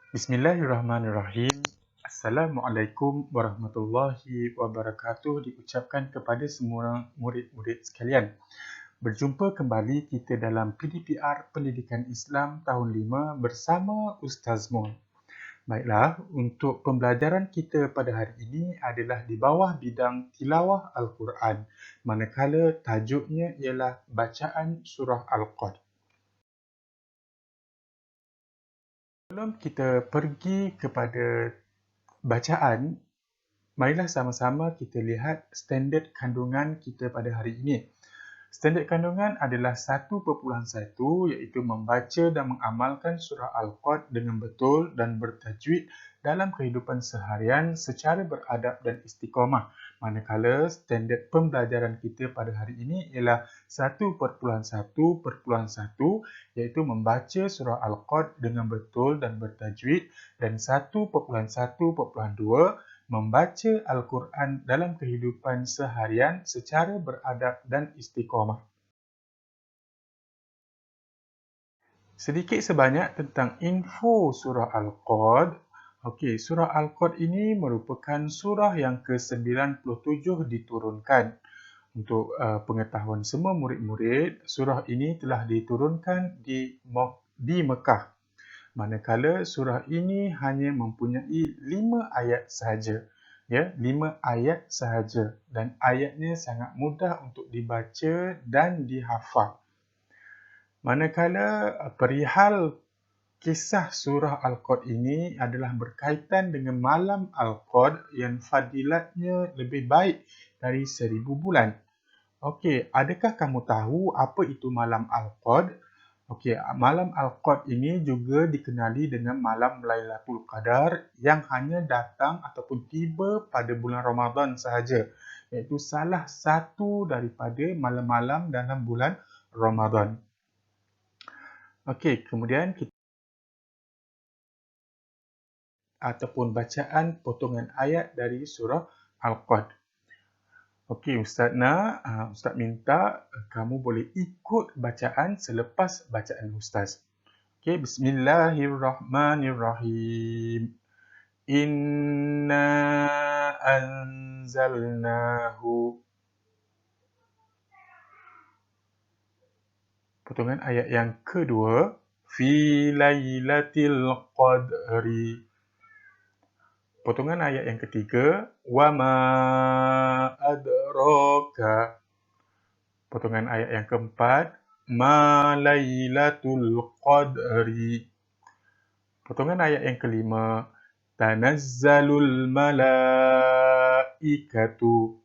Bismillahirrahmanirrahim. Assalamualaikum warahmatullahi wabarakatuh diucapkan kepada semua murid-murid sekalian. Berjumpa kembali kita dalam PDPR Pendidikan Islam tahun 5 bersama Ustaz Mun. Baiklah, untuk pembelajaran kita pada hari ini adalah di bawah bidang tilawah Al-Quran, manakala tajuknya ialah bacaan surah Al-Qad. Sebelum kita pergi kepada bacaan, marilah sama-sama kita lihat standard kandungan kita pada hari ini. Standard kandungan adalah 1.1 iaitu membaca dan mengamalkan surah Al-Qad dengan betul dan bertajwid dalam kehidupan seharian secara beradab dan istiqamah. Manakala standard pembelajaran kita pada hari ini ialah 1.1.1 iaitu membaca surah Al-Qad dengan betul dan bertajwid, dan 1.1.2 membaca Al-Quran dalam kehidupan seharian secara beradab dan istiqamah. Sedikit sebanyak tentang info surah Al-Qad. Okey, surah Al-Qad ini merupakan surah yang ke-97 diturunkan. Untuk pengetahuan semua murid-murid, surah ini telah diturunkan di Mekah. Manakala surah ini hanya mempunyai 5 ayat sahaja. Ya, 5 ayat sahaja, dan ayatnya sangat mudah untuk dibaca dan dihafal. Manakala perihal kisah surah Al-Qad ini adalah berkaitan dengan malam Al-Qad yang fadilatnya lebih baik dari 1000 bulan. Okey, adakah kamu tahu apa itu malam Al-Qad? Okey, malam Al-Qad ini juga dikenali dengan malam Lailatul Qadar yang hanya datang ataupun tiba pada bulan Ramadan sahaja, iaitu salah satu daripada malam-malam dalam bulan Ramadan. Okey, kemudian kita ataupun bacaan potongan ayat dari surah Al-Qad. Okey, Ustaz minta kamu boleh ikut bacaan selepas bacaan Ustaz. Okey, bismillahirrahmanirrahim. Inna anzalnahu. Potongan ayat yang kedua, fi lailatul qadri. Potongan ayat yang ketiga, wa ma adraka. Potongan ayat yang keempat, ma lailatul qadri. Potongan ayat yang kelima, tanazzalul malaikatu.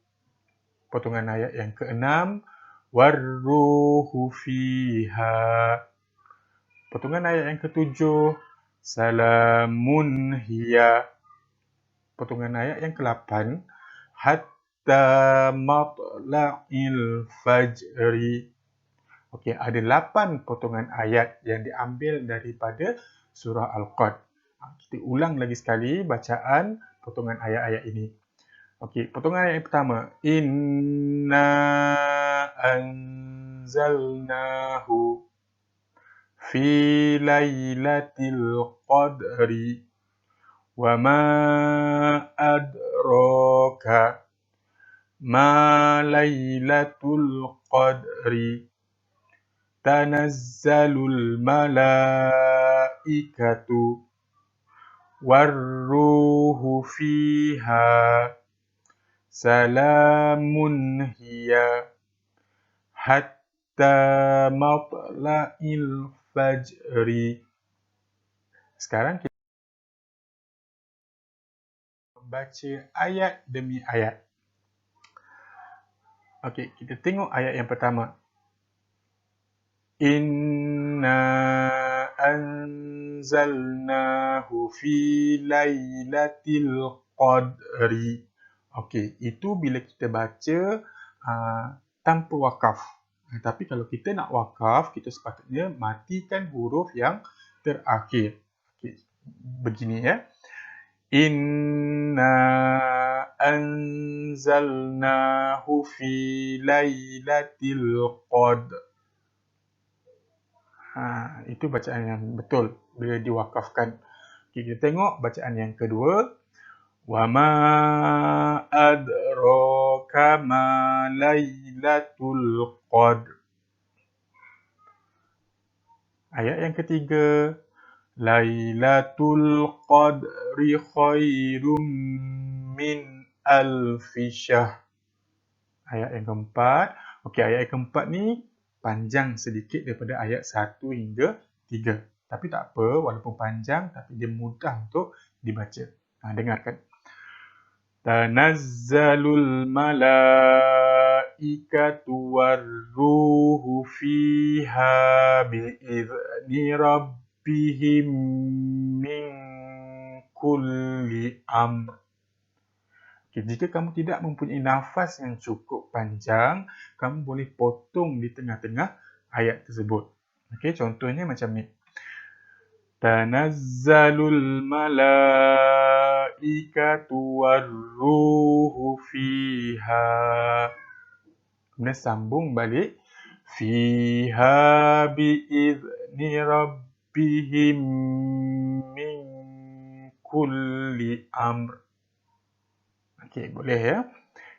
Potongan ayat yang keenam, warruhu fiha. Potongan ayat yang ketujuh, salamun hiya. Potongan ayat yang ke-8, hatta matla'il fajri. Okey, ada 8 potongan ayat yang diambil daripada surah Al-Qad. Kita ulang lagi sekali bacaan potongan ayat-ayat ini. Okey, potongan ayat yang pertama, inna anzalnahu fi lailatul qadri. Wa ma adraka ma lailatul qadri. Tanazzalul malaikatu warruhu fiha. Salamun hiya hatta matla'il fajri. Sekarang kita membaca ayat demi ayat. Okey, kita tengok ayat yang pertama. Inna anzalnahu fi lailatul qadri. Okey, itu bila kita baca tanpa wakaf. Tapi kalau kita nak wakaf, kita sepatutnya matikan huruf yang terakhir. Okey, begini ya. Inna anzalnahu fi lailatul qadr. Itu bacaan yang betul bila diwakafkan. Okay, kita tengok bacaan yang kedua. Wa ma adraka ma Lailatul Qadr. Ayat yang ketiga. Lailatul Qadri khairum min alfi syahr. Ayat yang keempat. Okey, ayat yang keempat ni panjang sedikit daripada ayat 1 hingga 3. Tapi tak apa, walaupun panjang tapi dia mudah untuk dibaca. Dengarkan. Tanazzalul malaikatu warruhu fiha bi'izni rabbihim min kulli amr. Okay, jika kamu tidak mempunyai nafas yang cukup panjang, kamu boleh potong di tengah-tengah ayat tersebut. Okay, contohnya macam ni. Tanazzalul malaikatu warruhu fiha. Kemudian sambung balik. Fiha bi'izni rabbihim min kulli amr. Okey, boleh ya.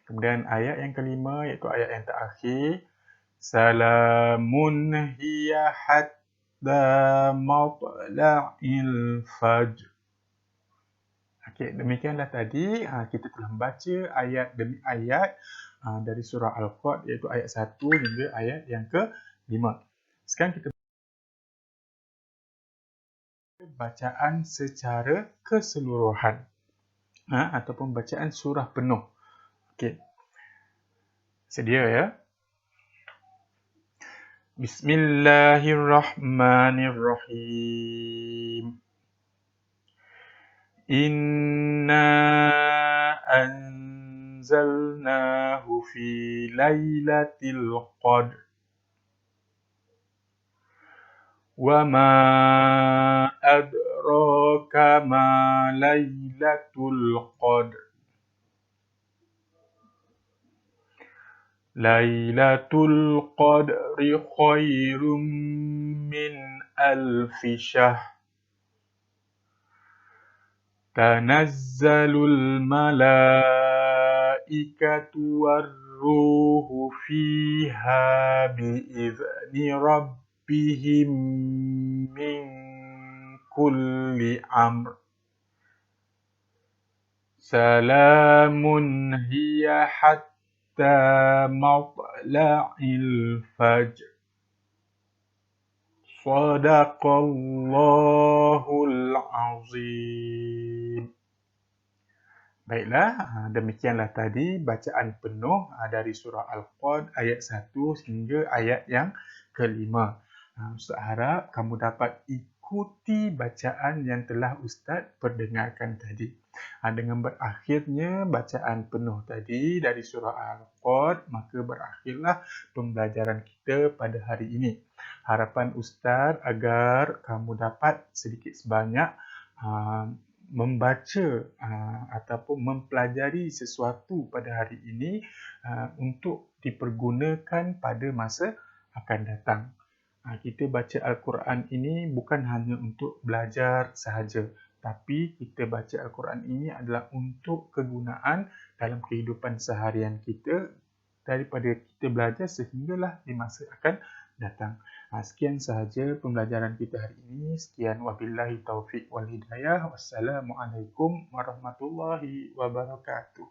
Kemudian ayat yang kelima iaitu ayat yang terakhir. Salamun hiya hatta matla'il fajr. Okey, demikianlah tadi kita telah membaca ayat demi ayat dari surah Al-Qad iaitu ayat 1 hingga ayat yang ke-5. Sekarang kita bacaan secara keseluruhan ataupun bacaan surah penuh. Okey. Sedia ya? Bismillahirrahmanirrahim. Inna anzalnahu fi lailatul qadr. Wa ma adraka ma lailatul qadr. Lailatul Qadri khairum min alfi syahr. Tanazzalul malaikatu warruhu fiha bi'izni rabbihim min kulli amr. Salamun hiya hatta matla'il fajr. Sadaqallahul azim. Baiklah, demikianlah tadi bacaan penuh dari surah Al-Qad ayat 1 hingga ayat yang ke-5. Ustaz harap kamu dapat ikuti bacaan yang telah Ustaz perdengarkan tadi. Dengan berakhirnya bacaan penuh tadi dari surah Al-Qad, maka berakhirlah pembelajaran kita pada hari ini. Harapan Ustaz agar kamu dapat sedikit sebanyak membaca ataupun mempelajari sesuatu pada hari ini untuk dipergunakan pada masa akan datang. Kita baca Al-Quran ini bukan hanya untuk belajar sahaja, tapi kita baca Al-Quran ini adalah untuk kegunaan dalam kehidupan seharian kita daripada kita belajar sehinggalah di masa akan datang. Sekian sahaja pembelajaran kita hari ini. Sekian, wabillahi taufiq wal hidayah. Wassalamualaikum warahmatullahi wabarakatuh.